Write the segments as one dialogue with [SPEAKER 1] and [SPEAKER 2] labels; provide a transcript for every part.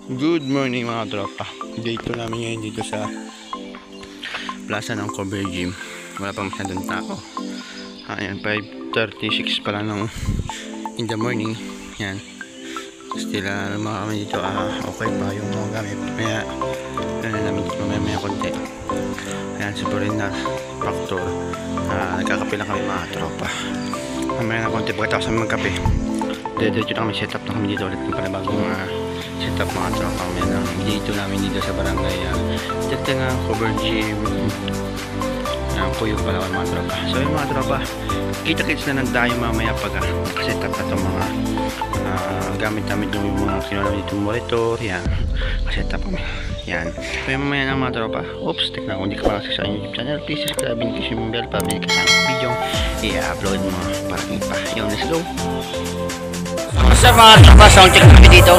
[SPEAKER 1] Good morning mga tropa. Day 2 namin ngayon dito sa plaza ng Cover Gym. Wala pa masyadong tao. Ayan, 5:36 pa lang ng in the morning. Yan. Still mga kami dito. Okay pa yung mga gamit. Kaya namin dito mamaya konti. Ayan, super rin na factor. Nagkakape lang kami mga tropa. Mamaya na konti pagkatapos namin magkape. Diretso na kami setup na kami dito ulit ng panibagong setup mga tropa. Yan ang dito namin dito sa barangay dito nga Cover Gym ng Kuyog Palawan mga tropa. So yung mga tropa, kita-kits na lang tayo mamaya pag setup na itong mga gamit namin yung mga kinuha namin dito monitor. Yan, setup kami. Yan, so yung mamaya na mga tropa. Oops, tignan kung hindi ka pa sa YouTube channel, please subscribe and click yung bell para hindi ka sa video i-upload mo para kita. Yun, let's go. Sa mga tropa, sound check kami dito.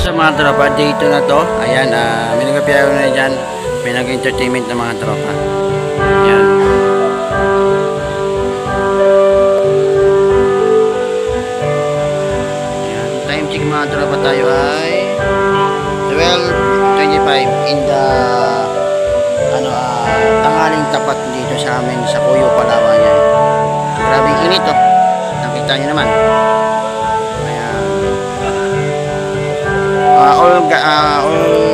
[SPEAKER 1] So, mga tropa, dito na to. Ayan, may nagkapiyaw na dyan. May nag-entertainment ng mga tropa. Ayan. Ayan. Time check mga tropa, tayo ay 12:25 in the tanghaling tapat dito sa amin sa Kuyog Palawan. Yan. Grabing init oh. Nakita nyo naman. All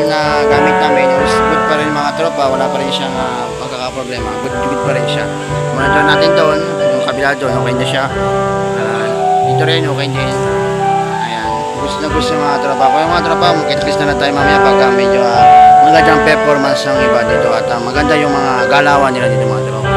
[SPEAKER 1] na gamit namin is good pa rin mga tropa, wala pa rin siyang pagkakaproblema, good pa rin siya. Monitor natin doon, yung kabila doon, okay na siya. Dito rin, okay din. Ayan, gusto mga tropa. Kung yung mga tropa, makikis na lang tayo mamaya pagka medyo magandang performance ng iba dito at maganda yung mga galawan nila dito mga tropa.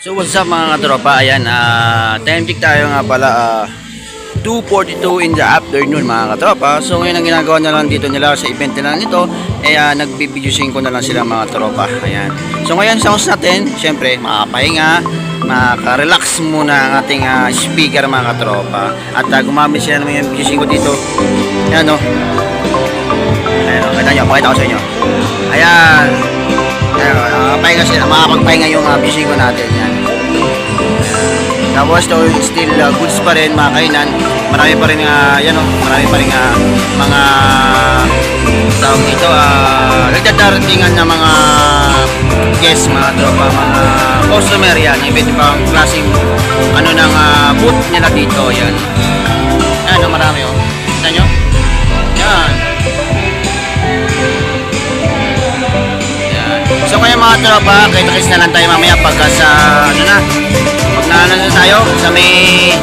[SPEAKER 1] So what's up mga katropa, ayan, time check tayo nga pala, 2:42 in the afternoon mga katropa. So ngayon ang ginagawa na lang dito nila sa event nila nito, nagbi-videoing ko na lang sila mga tropa, ayan. So ngayon sounds natin, syempre makapahinga, maka-relax muna ang ating speaker mga katropa. At gumamit sila naman yung videoing ko dito, ayan o. Ayan o, kita nyo, pakita ko sa inyo. Ayan. Makakapagpahinga yung videoing ko natin, yan. Tapos still goods pa rin mga kainan. Marami pa rin marami pa rin mga tawag dito nagdadatingan na mga guest, mga tropa, mga customer yan. Iba't ibang klaseng ano ng booth nila dito. Yan. Ano, marami oh. Kita nyo? Yan. Yan. So ngayon mga tropa, kita-kits na lang tayo mamaya pagka sa ano na. Pag na tayo sa may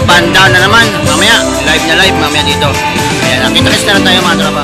[SPEAKER 1] banda na naman. Mamaya, live na live mamaya dito. Ayan, kita-kits na lang tayo mga tropa.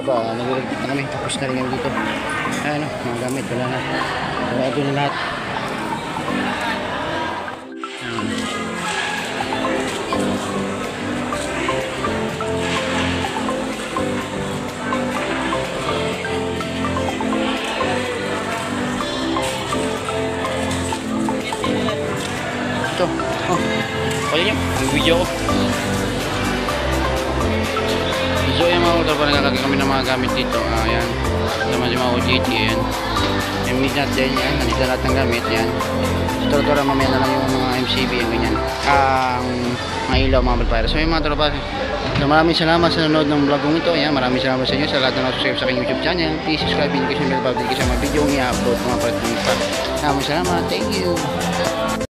[SPEAKER 1] Nag-record na kami, tapos na rin kami dito. Ano, mga gamit, wala na. Wala ito na lahat. Ito, oh, kaya nyo, yung video ko. So yung mga ultra pa nagkakagay kami ng mga gamit dito. Ayan. Naman yung mga OJT. Ayan. Yung midnight din. Ayan. Nandito lahat ng gamit. Ayan. So trotora mamaya na lang yung mga MCB. Yung ganyan. Mga ilaw, mga balpire. So yung mga tropa. So maraming salamat sa nanonood ng vlogong ito. Ayan. Maraming salamat sa inyo. Sa lahat na subscribe sa aking YouTube channel. Please subscribe. Hindi kasi may babalik sa mga video. Mga upload. Mga palit ng pa. Maraming salamat. Thank you.